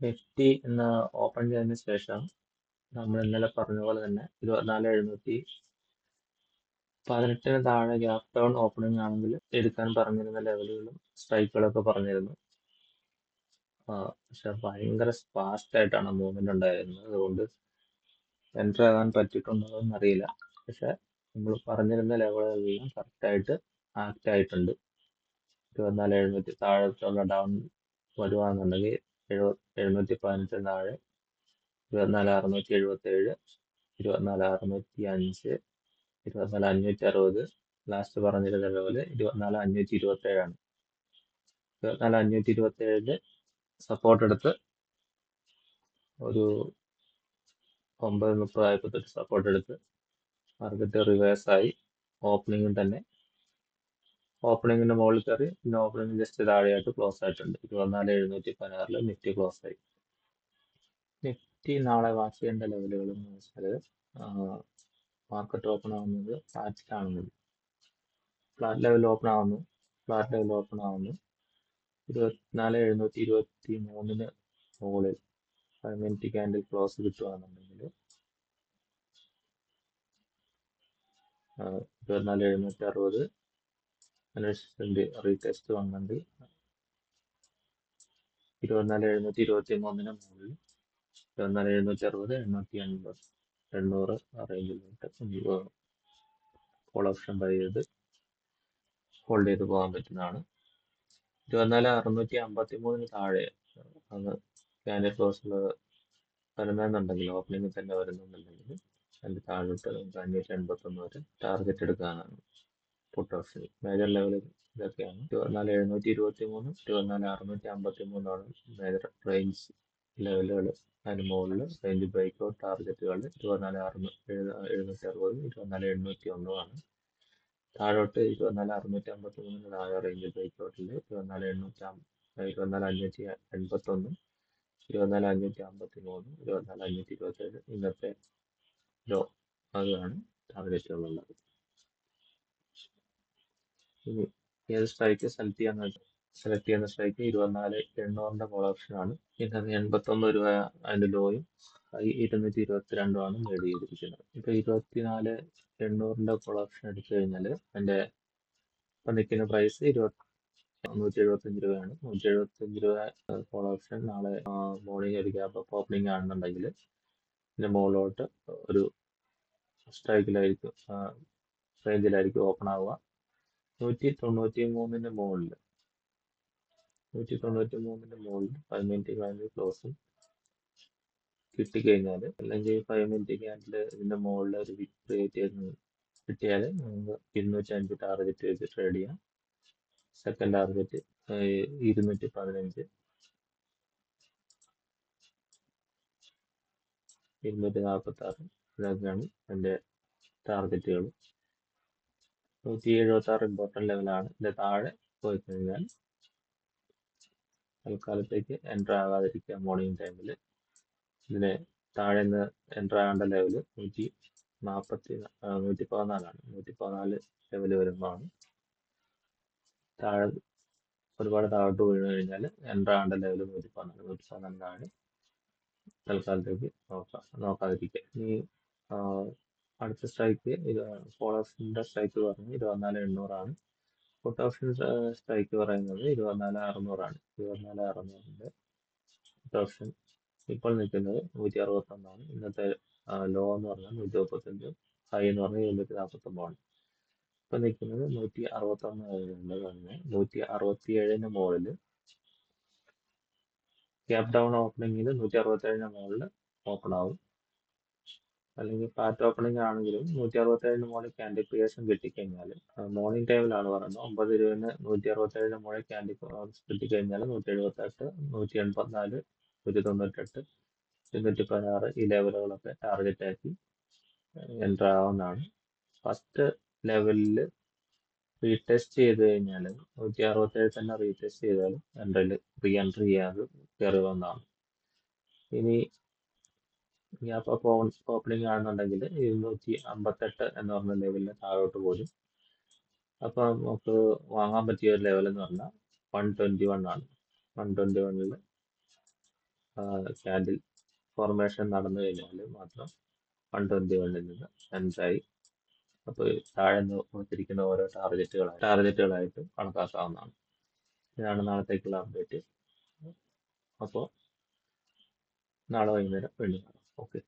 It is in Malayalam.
നിഫ്റ്റി ഇന്ന് ഓപ്പൺ ചെയ്തതിന് ശേഷം നമ്മൾ ഇന്നലെ പറഞ്ഞ പോലെ തന്നെ 24,718 താഴെ ഗ്യാപ് ഡൗൺ ഓപ്പണിംഗ് ആണെങ്കിൽ എടുക്കാൻ പറഞ്ഞിരുന്ന ലെവലുകളും സ്ട്രൈക്കുകളൊക്കെ പറഞ്ഞിരുന്നു. പക്ഷെ ഭയങ്കര ഫാസ്റ്റ് ആയിട്ടാണ് മൂവ്മെന്റ് ഉണ്ടായിരുന്നത്. അതുകൊണ്ട് എൻറ്റർ ആകാൻ പറ്റിയിട്ടുണ്ടോ എന്നറിയില്ല. പക്ഷെ നമ്മൾ പറഞ്ഞിരുന്ന ലെവലുകളെല്ലാം കറക്റ്റായിട്ട് ആക്ട് ആയിട്ടുണ്ട്. 24,700 താഴത്തുള്ള ഡൗൺ വരുവാന്നുണ്ടെങ്കിൽ 715 താഴെ 24,677, 24,605, 24,560, ലാസ്റ്റ് പറഞ്ഞിരുന്ന ലെവല് 24,527 24,527 സപ്പോർട്ട് എടുത്ത് ഒരു 9:30 ആയപ്പോൾ തൊട്ട് സപ്പോർട്ട് എടുത്ത് മാർക്കറ്റ് റിവേഴ്സ് ആയി. ഓപ്പണിങ്ങിന്റെ മുകളിൽ കയറി, പിന്നെ ഓപ്പണിംഗ് ജസ്റ്റ് താഴെയായിട്ട് ക്ലോസ് ആയിട്ടുണ്ട്. 24,716 നിഫ്റ്റി ക്ലോസ് ആയി. നിഫ്റ്റി നാളെ വാച്ച് ചെയ്യേണ്ട ലെവലുകൾ എന്ന് വെച്ചാൽ മാർക്കറ്റ് ഓപ്പൺ ആവുന്നത് ഫ്ലാറ്റിലാണെന്നുണ്ട്. ഫ്ലാറ്റ് ലെവൽ ഓപ്പൺ ആവുന്നു 24,723 മുകളിൽ 5 മിനിറ്റ് ക്യാൻഡിൽ ക്ലോസ് കിട്ടുകയാണെന്നുണ്ടെങ്കിൽ 24,760 റീടെസ്റ്റ് വന്നെങ്കിൽ 24,723 മുകളിൽ 24,760, 880, 800 കോൾ ഓപ്ഷൻ ബൈ ചെയ്ത് ഹോൾഡ് ചെയ്ത് പോകാൻ പറ്റുന്നതാണ്. 24,653 താഴെ ആണ് ക്യാൻഡിൽ ക്ലോസിൽ വരുന്നതെന്നുണ്ടെങ്കിൽ, ഓപ്പണിംഗിൽ തന്നെ വരുന്നുണ്ടെങ്കിൽ അതിന്റെ താഴോട്ട് നമുക്ക് 581 വരെ ടാർഗറ്റ് എടുക്കാനാണ് പുട്ട് ഓപ്ഷൻ. മേജർ ലെവൽ ഇതൊക്കെയാണ്. 24,723, 24,653 മേജർ റേഞ്ച് ലെവലുകൾ. അതിന് മുകളിൽ റേഞ്ച് ബ്രേക്ക്ഔട്ട് ടാർഗറ്റുകൾ 24,760, 24,801 താഴോട്ട് 24,653 താഴെ റേഞ്ച് ബ്രേക്ക്ഔട്ടിൽ 24,581, 24,553, 24,527 ഇന്നത്തെ ലോ. അതാണ് ടാർഗറ്റുകളുള്ളത്. ഇനി ഏത് സ്ട്രൈക്ക് സെലക്ട് ചെയ്യുന്ന സ്ട്രൈക്ക് 24,800 കോൾ ഓപ്ഷനാണ്. പിന്നെ 81 രൂപ അതിന്റെ ലോയും 222 ആണ് മേഡ് ചെയ്തിരിക്കുന്നത്. ഇപ്പൊ 24,800 കോൾ ഓപ്ഷൻ എടുത്തു കഴിഞ്ഞാൽ അതിന്റെ ഇപ്പൊ നിൽക്കുന്ന പ്രൈസ് 175 രൂപയാണ്. 175 രൂപ കോൾ ഓപ്ഷൻ നാളെ മോർണിംഗ് ഒരു ഗ്യാപ്പ് അപ്പ് ഓപ്പണിംഗ് ആണെന്നുണ്ടെങ്കിൽ ഇതിന്റെ മുകളിലോട്ട് ഒരു സ്ട്രൈക്കിലായിരിക്കും, റേഞ്ചിലായിരിക്കും ഓപ്പൺ ആവുക. 193 മുകളിൽ 5 മിനിറ്റ് ക്യാൻഡിൽ ക്ലോസും കിട്ടിക്കഴിഞ്ഞാൽ, അല്ലെങ്കിൽ 5 മിനിറ്റ് ക്യാൻഡിൽ ഇതിന്റെ മുകളിൽ ഒരു വിക്ക് ക്രിയേറ്റ് ചെയ്ത് കിട്ടിയാൽ നമുക്ക് 205 ടാർഗറ്റ് വെച്ച് ട്രേഡ് ചെയ്യാം. സെക്കൻഡ് ടാർഗറ്റ് 215, 246 ഇതൊക്കെയാണ് എൻ്റെ ടാർഗറ്റുകൾ. 176 ഇമ്പോർട്ടൻറ്റ് ലെവലാണ്. ഇതിന്റെ താഴെ പോയി കഴിഞ്ഞാൽ തൽക്കാലത്തേക്ക് എൻ്റർ ആകാതിരിക്കുക. മോർണിംഗ് ടൈമിൽ ഇതിന് താഴെ നിന്ന് എൻ്റർ ആകേണ്ട ലെവല് 114 ലെവല് വരുമ്പോഴാണ്. ഒരുപാട് താഴോട്ട് വീണ് കഴിഞ്ഞാൽ എൻ്റർ ആകേണ്ട ലെവല് 114 താഴെ തൽക്കാലത്തേക്ക് നോക്കാതിരിക്കുക. ഇനി അടുത്ത സ്ട്രൈക്ക് കോൾ ഓപ്ഷൻ്റെ സ്ട്രൈക്ക് പറഞ്ഞ് 24,800 പുട്ട് ഓപ്ഷൻ സ്ട്രൈക്ക് പറയുന്നത് 24,600 24,600 പുട്ട് ഓപ്ഷൻ ഇപ്പോൾ നിൽക്കുന്നത് 161. ഇന്നത്തെ ലോ എന്ന് പറഞ്ഞാൽ 135, ഹൈ എന്ന് പറഞ്ഞാൽ 249. ഇപ്പൊ നിൽക്കുന്നത് 161 തന്നെ. 167 മുകളിൽ ഗ്യാപ് ഡൗൺ ഓപ്പണിംഗിൽ 167 മുകളിൽ ഓപ്പൺ ആവും. അല്ലെങ്കിൽ ഫ്ലാറ്റ് ഓപ്പണിംഗ് ആണെങ്കിലും 167 മുകളിൽ ക്യാൻഡിൽ ക്രിയേഷൻ കിട്ടിക്കഴിഞ്ഞാൽ, മോർണിംഗ് ടൈമിലാണ് പറയുന്നത്, 9 രൂപന് 167 മുകളിൽ ക്യാൻഡിൽ കിട്ടിക്കഴിഞ്ഞാൽ 178, 184, 198, 216 ഈ ലെവലുകളൊക്കെ ടാർഗറ്റ് ആക്കി എൻ്റർ ആവുന്നതാണ്. ഫസ്റ്റ് ലെവലിൽ റീടെസ്റ്റ് ചെയ്ത് കഴിഞ്ഞാൽ 167 തന്നെ റീടെസ്റ്റ് ചെയ്താൽ റീ എൻട്രി ചെയ്യാതെ കയറി വന്നതാണ്. ഇനി ഗ്യാപ്പ് അപ്പ് ഓപ്പണിംഗ് ആണെന്നുണ്ടെങ്കിൽ 258 എന്ന് പറഞ്ഞ ലെവലിൽ താഴോട്ട് പോലും. അപ്പൊ നമുക്ക് വാങ്ങാൻ പറ്റിയ ഒരു ലെവൽ എന്ന് പറഞ്ഞാൽ 121 ആണ്. 121 ക്യാൻഡിൽ ഫോർമേഷൻ നടന്നു കഴിഞ്ഞാൽ മാത്രം 121 നിന്ന് സെൻട്രായി അപ്പോൾ താഴെ നിന്ന് കൊടുത്തിരിക്കുന്ന ഓരോ ടാർഗറ്റുകളായിട്ട് കണക്കാക്കാവുന്നതാണ്. ഇതാണ് നാളത്തേക്കുള്ള അപ്ഡേറ്റ്. അപ്പോൾ നാളെ വൈകുന്നേരം വീണ്ടും കാണാം. ഓക്കെ.